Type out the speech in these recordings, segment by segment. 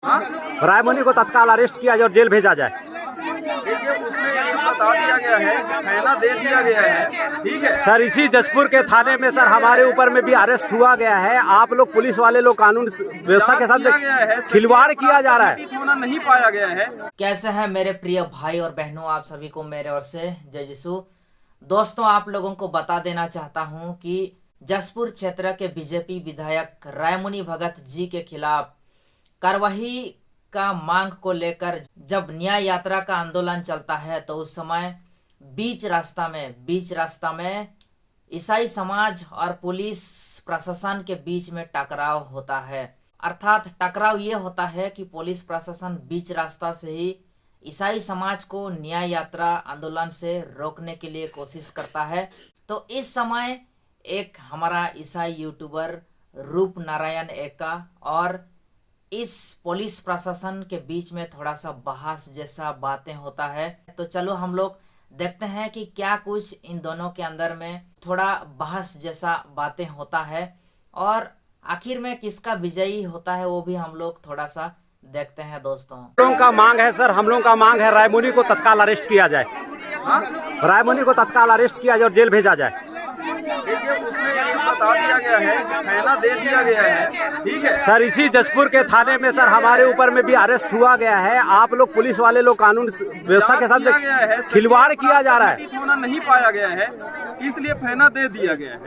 रायमुनि को तत्काल अरेस्ट किया जाए और जेल भेजा जाए। देखिए, उसमें ये बता दिया गया है, फैला दे दिया गया है, ठीक है सर। इसी जशपुर के थाने में सर हमारे ऊपर में भी अरेस्ट हुआ गया है। आप लोग पुलिस वाले लोग कानून व्यवस्था के साथ खिलवाड़ किया जा रहा है। होना नहीं पाया गया है। कैसे हैं मेरे प्रिय भाई और बहनों, आप सभी को मेरे ओर से जय यीशु। दोस्तों, आप लोगों को बता देना चाहता हूं कि जशपुर क्षेत्र के बीजेपी विधायक रायमुनि भगत जी के खिलाफ कार्रवाई का मांग को लेकर जब न्याय यात्रा का आंदोलन चलता है तो उस समय बीच रास्ता में ईसाई समाज और पुलिस प्रशासन के बीच में टकराव होता है। अर्थात टकराव ये होता है कि पुलिस प्रशासन बीच रास्ता से ही ईसाई समाज को न्याय यात्रा आंदोलन से रोकने के लिए कोशिश करता है। तो इस समय एक हमारा ईसाई यूट्यूबर रूप नारायण एका और इस पुलिस प्रशासन के बीच में थोड़ा सा बहस जैसा बातें होता है। तो चलो हम लोग देखते हैं कि क्या कुछ इन दोनों के अंदर में थोड़ा बहस जैसा बातें होता है और आखिर में किसका विजयी होता है वो भी हम लोग थोड़ा सा देखते हैं। दोस्तों, हम लोगों का मांग है सर, हम लोगों का मांग है रायमुनि को तत्काल अरेस्ट किया जाए। रायमुनि को तत्काल अरेस्ट किया जाए और जेल भेजा जाए। देखिए, उसमें ये बता दिया गया है, फैला दे दिया गया है, ठीक है सर। इसी जशपुर के थाने में सर हमारे ऊपर में भी अरेस्ट हुआ गया है। आप लोग पुलिस वाले लोग कानून व्यवस्था के साथ खिलवाड़ किया जा रहा है। होना नहीं पाया गया है, इसलिए फैला दे दिया गया है।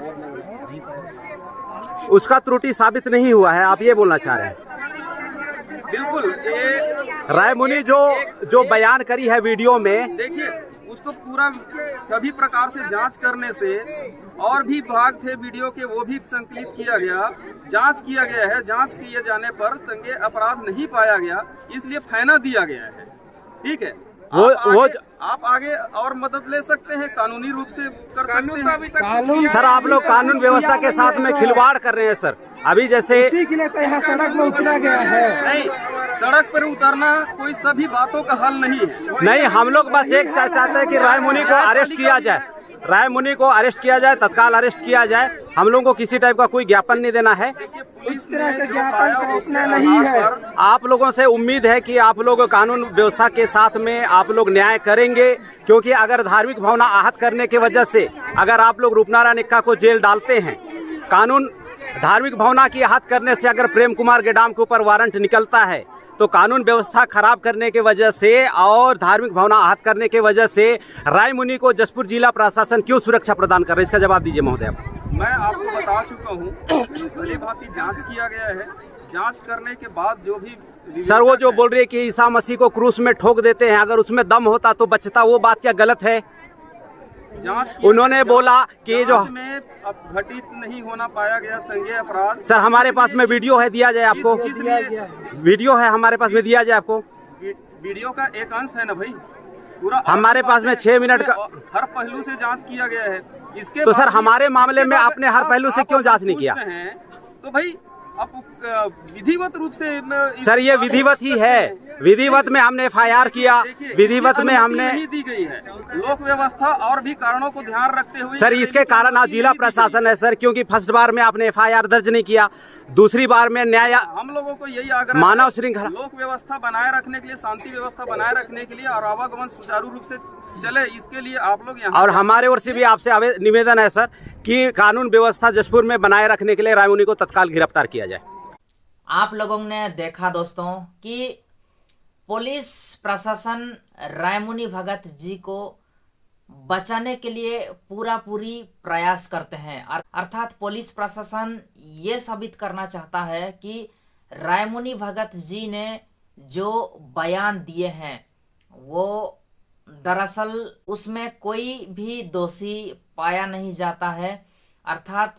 उसका त्रुटि साबित नहीं हुआ है, आप ये बोलना चाह रहे हैं? बिल्कुल। रायमुनि जो बयान करी है वीडियो में, देखिए, उसको पूरा सभी प्रकार से जांच करने से और भी भाग थे वीडियो के, वो भी संकलित किया गया, जांच किया गया है। जांच किए जाने पर संज्ञेय अपराध नहीं पाया गया, इसलिए फैना दिया गया है, ठीक है। आप आगे और मदद ले सकते हैं, कानूनी रूप से कर सकते हैं। सर, आप लोग कानून व्यवस्था के साथ में खिलवाड़ कर रहे हैं सर। अभी जैसे इसी के लिए तो यहाँ सड़क में उतरा गया है। नहीं, सड़क पर उतरना कोई सभी बातों का हल नहीं है। नहीं, हम लोग बस एक चाहते हैं कि रायमुनि को अरेस्ट किया जाए। रायमुनि को अरेस्ट किया जाए, तत्काल अरेस्ट किया जाए। हम लोगों को किसी टाइप का कोई ज्ञापन नहीं देना है। इस तरह का ज्ञापन सोचना नहीं है। आप लोगों से उम्मीद है कि आप लोग कानून व्यवस्था के साथ में आप लोग न्याय करेंगे, क्योंकि अगर धार्मिक भावना आहत करने की वजह से अगर आप लोग रूपनारायण एक्का को जेल डालते हैं, कानून धार्मिक भावना की आहत करने से अगर प्रेम कुमार गेडाम के ऊपर वारंट निकलता है तो कानून व्यवस्था खराब करने के वजह से और धार्मिक भावना आहत करने के वजह से रायमुनि को जशपुर जिला प्रशासन क्यों सुरक्षा प्रदान कर रहे हैं? इसका जवाब दीजिए महोदय। मैं आपको बता चुका हूँ, भली भांति जांच किया गया है। जांच करने के बाद जो भी सर, वो जो बोल रही है कि ईसा मसीह को क्रूस में ठोक देते हैं, अगर उसमें दम होता तो बचता, वो बात क्या गलत है? उन्होंने बोला कि जो में अब घटित नहीं होना पाया गया संज्ञेय अपराध। सर, हमारे पास में वीडियो है, दिया जाए आपको? वीडियो है हमारे पास में, दिया जाए आपको? वीडियो का एक अंश है ना भाई, पूरा हमारे पास में 6 मिनट का हर पहलू से जांच किया गया है। इसके तो सर, हमारे मामले में आपने हर पहलू से क्यों जांच नहीं किया? तो भाई अब विधिवत रूप से सर, ये विधिवत ही है। विधिवत में हमने FIR किया, विधिवत में हमने नहीं दी गई है। लोक व्यवस्था और भी कारणों को ध्यान रखते हुए सर, इसके कारण आज जिला प्रशासन है सर, क्योंकि फर्स्ट बार में आपने FIR दर्ज नहीं किया, दूसरी बार में न्याय। हम लोगों को यही आग्रह, मानव श्रृंखला, लोक व्यवस्था बनाए रखने के लिए, शांति व्यवस्था बनाए रखने के लिए और आवागमन सुचारू रूप से चले, इसके लिए आप लोग यहाँ। और हमारे ओर से भी आपसे निवेदन है सर कि कानून व्यवस्था जशपुर में बनाए रखने के लिए रायमुनि को तत्काल गिरफ्तार किया जाए। आप लोगों ने देखा दोस्तों कि पुलिस प्रशासन रायमुनि भगत जी को बचाने के लिए पूरी प्रयास करते हैं। अर्थात पुलिस प्रशासन ये साबित करना चाहता है कि रायमुनि भगत जी ने जो बयान दिए हैं वो दरअसल उसमें कोई भी दोषी पाया नहीं जाता है। अर्थात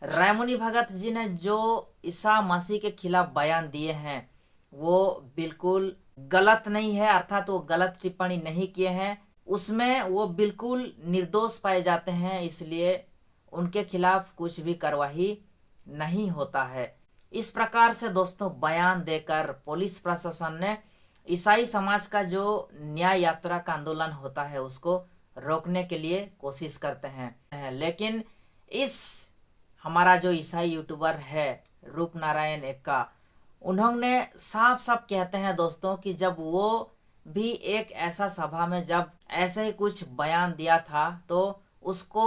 रायमुनि भगत जी ने जो ईसा मसीह के खिलाफ बयान दिए हैं वो बिल्कुल गलत नहीं है, अर्थात वो गलत टिप्पणी नहीं किए हैं, उसमें वो बिल्कुल निर्दोष पाए जाते हैं, इसलिए उनके खिलाफ कुछ भी कार्रवाई नहीं होता है। इस प्रकार से दोस्तों बयान देकर पुलिस प्रशासन ने ईसाई समाज का जो न्याय यात्रा का आंदोलन होता है उसको रोकने के लिए कोशिश करते हैं। लेकिन इस हमारा जो ईसाई यूट्यूबर है रूप नारायण एक्का, उन्होंने साफ साफ कहते हैं दोस्तों कि जब वो भी एक ऐसा सभा में जब ऐसे ही कुछ बयान दिया था तो उसको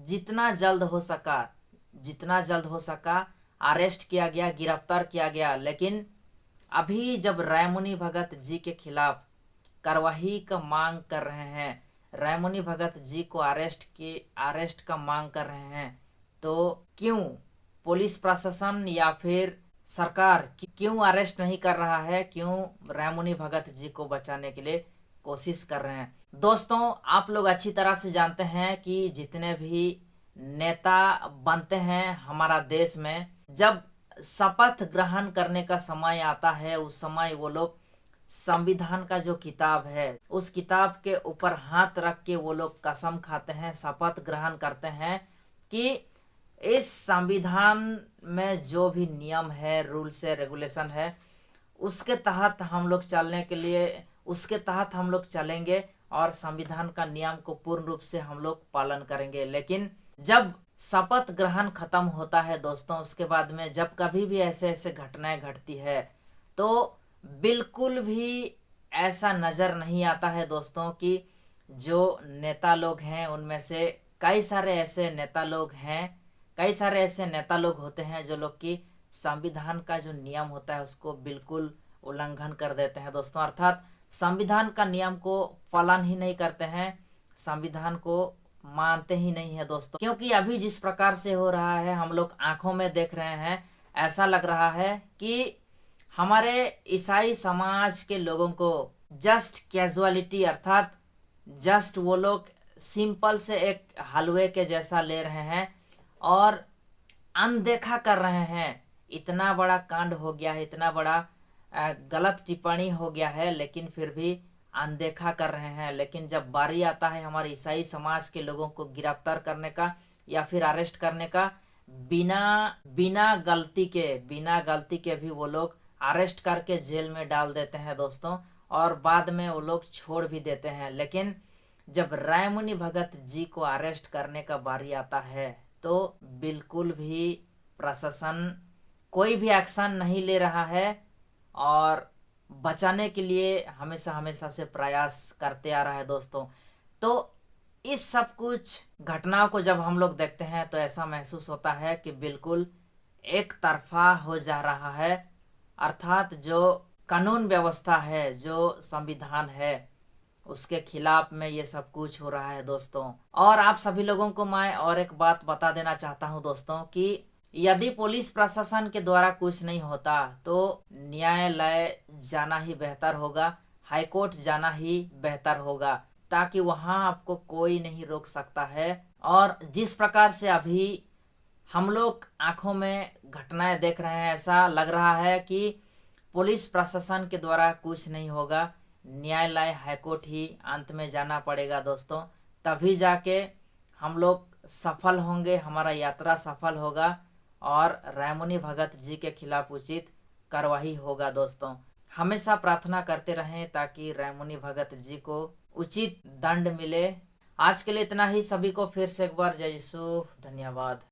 जितना जल्द हो सका अरेस्ट किया गया, गिरफ्तार किया गया। लेकिन अभी जब रायमुनि भगत जी के खिलाफ कार्रवाई का मांग कर रहे हैं, रायमुनि भगत जी को अरेस्ट का मांग कर रहे हैं, तो क्यों पुलिस प्रशासन या फिर सरकार क्यों अरेस्ट नहीं कर रहा है? क्यों रायमुनि भगत जी को बचाने के लिए कोशिश कर रहे हैं? दोस्तों, आप लोग अच्छी तरह से जानते हैं कि जितने भी नेता बनते हैं हमारा देश में, जब शपथ ग्रहण करने का समय आता है उस समय वो लोग संविधान का जो किताब है उस किताब के ऊपर हाथ रख के वो लोग कसम खाते हैं, शपथ ग्रहण करते हैं कि इस संविधान में जो भी नियम है, रूल्स है, रेगुलेशन है, उसके तहत हम लोग चलेंगे और संविधान का नियम को पूर्ण रूप से हम लोग पालन करेंगे। लेकिन जब शपथ ग्रहण खत्म होता है दोस्तों, उसके बाद में जब कभी भी ऐसे घटनाएं घटती है तो बिल्कुल भी ऐसा नज़र नहीं आता है दोस्तों कि जो नेता लोग हैं उनमें से कई सारे ऐसे नेता लोग होते हैं जो लोग की संविधान का जो नियम होता है उसको बिल्कुल उल्लंघन कर देते हैं दोस्तों। अर्थात संविधान का नियम को पालन ही नहीं करते हैं, संविधान को मानते ही नहीं है दोस्तों। क्योंकि अभी जिस प्रकार से हो रहा है हम लोग आंखों में देख रहे हैं, ऐसा लग रहा है कि हमारे ईसाई समाज के लोगों को जस्ट कैजुअलिटी, अर्थात जस्ट वो लोग सिंपल से एक हलवे के जैसा ले रहे हैं और अनदेखा कर रहे हैं। इतना बड़ा कांड हो गया है, इतना बड़ा गलत टिप्पणी हो गया है, लेकिन फिर भी अनदेखा कर रहे हैं। लेकिन जब बारी आता है हमारे ईसाई समाज के लोगों को गिरफ्तार करने का या फिर अरेस्ट करने का, बिना गलती के भी वो लोग अरेस्ट करके जेल में डाल देते हैं दोस्तों, और बाद में वो लोग छोड़ भी देते हैं। लेकिन जब रायमुनि भगत जी को अरेस्ट करने का बारी आता है तो बिल्कुल भी प्रशासन कोई भी एक्शन नहीं ले रहा है और बचाने के लिए हमेशा से प्रयास करते आ रहा है दोस्तों। तो इस सब कुछ घटनाओं को जब हम लोग देखते हैं तो ऐसा महसूस होता है कि बिल्कुल एक तरफा हो जा रहा है, अर्थात जो कानून व्यवस्था है, जो संविधान है, उसके खिलाफ में ये सब कुछ हो रहा है दोस्तों। और आप सभी लोगों को मैं और एक बात बता देना चाहता हूँ दोस्तों कि यदि पुलिस प्रशासन के द्वारा कुछ नहीं होता तो न्यायालय जाना ही बेहतर होगा, हाईकोर्ट जाना ही बेहतर होगा, ताकि वहाँ आपको कोई नहीं रोक सकता है। और जिस प्रकार से अभी हम लोग आंखों में घटनाएं देख रहे हैं, ऐसा लग रहा है कि पुलिस प्रशासन के द्वारा कुछ नहीं होगा, न्यायालय, हाईकोर्ट ही अंत में जाना पड़ेगा दोस्तों, तभी जाके हम लोग सफल होंगे, हमारा यात्रा सफल होगा और रायमुनि भगत जी के खिलाफ उचित कार्रवाई होगा दोस्तों। हमेशा प्रार्थना करते रहें ताकि रायमुनि भगत जी को उचित दंड मिले। आज के लिए इतना ही। सभी को फिर से एक बार जय यीशु, धन्यवाद।